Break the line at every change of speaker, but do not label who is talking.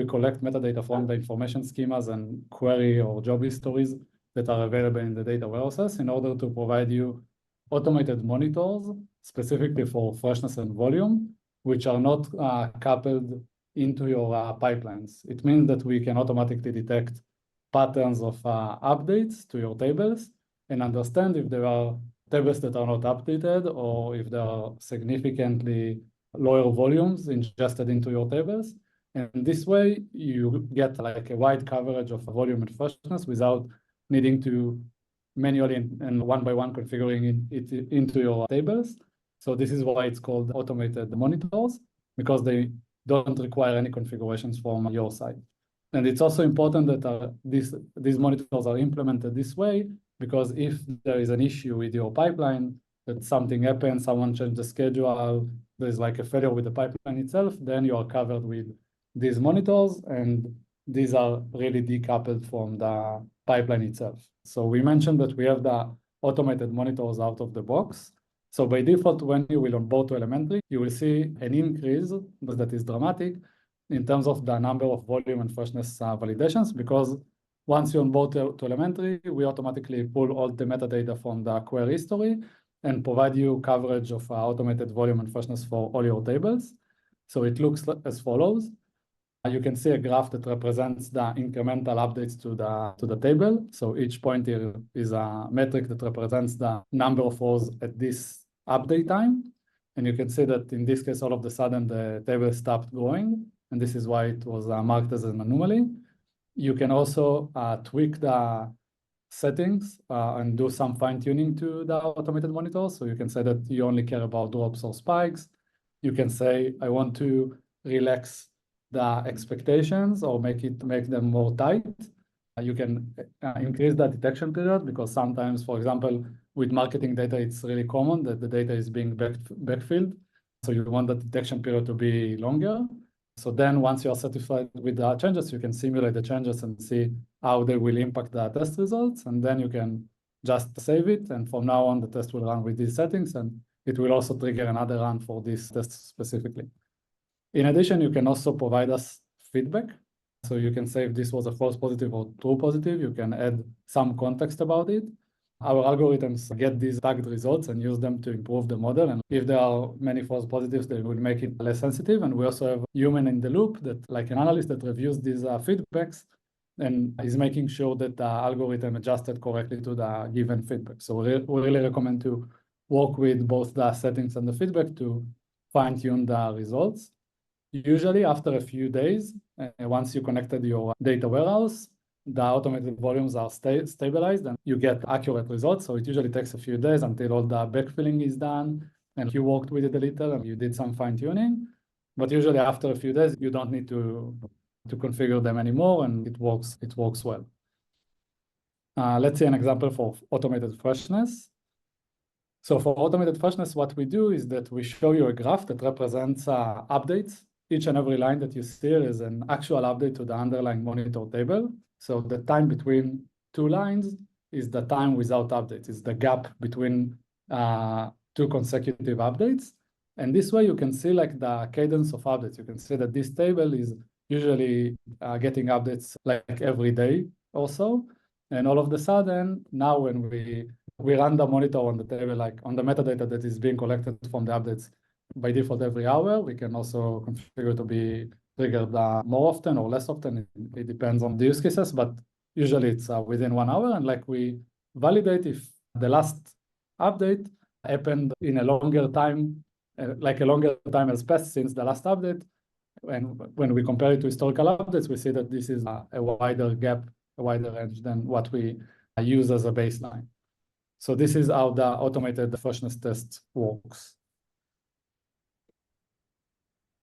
we collect metadata from the information schemas and query or job histories that are available in the data warehouses in order to provide you automated monitors specifically for freshness and volume, which are not coupled into your pipelines. It means that we can automatically detect patterns of updates to your tables and understand if there are tables that are not updated or if there are significantly lower volumes ingested into your tables. And this way you get like a wide coverage of volume and freshness without needing to manually and one by one configuring it into your tables. So this is why it's called automated monitors, because they don't require any configurations from your side. And it's also important that these monitors are implemented this way, because if there is an issue with your pipeline, that something happens, someone changed the schedule, there's like a failure with the pipeline itself, then you are covered with these monitors, and these are really decoupled from the pipeline itself. So we mentioned that we have the automated monitors out of the box. So by default, when you will onboard to elementary, you will see an increase that is dramatic in terms of the number of volume and freshness validations, because once you onboard to elementary, we automatically pull all the metadata from the query history and provide you coverage of automated volume and freshness for all your tables. So it looks as follows. You can see a graph that represents the incremental updates to the table. So each point here is a metric that represents the number of rows at this update time. And you can see that in this case, all of a sudden the table stopped growing. And this is why it was marked as an anomaly. You can also tweak the settings and do some fine tuning to the automated monitors. So you can say that you only care about drops or spikes. You can say, I want to relax the expectations or make them more tight. You can increase the detection period, because sometimes, for example, with marketing data, it's really common that the data is being backfilled. So you want the detection period to be longer. So then once you are satisfied with the changes, you can simulate the changes and see how they will impact the test results. And then you can just save it. And from now on, the test will run with these settings, and it will also trigger another run for this test specifically. In addition, you can also provide us feedback. So you can say if this was a false positive or true positive, you can add some context about it. Our algorithms get these tagged results and use them to improve the model. And if there are many false positives, they will make it less sensitive. And we also have a human in the loop, that like an analyst that reviews these feedbacks and is making sure that the algorithm adjusted correctly to the given feedback. So we really recommend to work with both the settings and the feedback to fine tune the results. Usually after a few days, once you connected your data warehouse, the automated volumes are stabilized and you get accurate results. So it usually takes a few days until all the backfilling is done and you worked with it a little and you did some fine tuning. But usually after a few days, you don't need to configure them anymore, and it works well. Let's see an example for automated freshness. So for automated freshness, what we do is that we show you a graph that represents updates. Each and every line that you see is an actual update to the underlying monitor table. So the time between two lines is the time without updates. It's the gap between two consecutive updates. And this way you can see like the cadence of updates. You can see that this table is usually getting updates like every day or so. And all of a sudden, now when we run the monitor on the table, like on the metadata that is being collected from the updates, by default every hour, we can also configure to be triggered more often or less often. It depends on the use cases, but usually it's within 1 hour. And like we validate if the last update happened in a longer time, like a longer time has passed since the last update. And when we compare it to historical updates, we see that this is a wider gap, a wider range than what we use as a baseline. So this is how the automated freshness test works.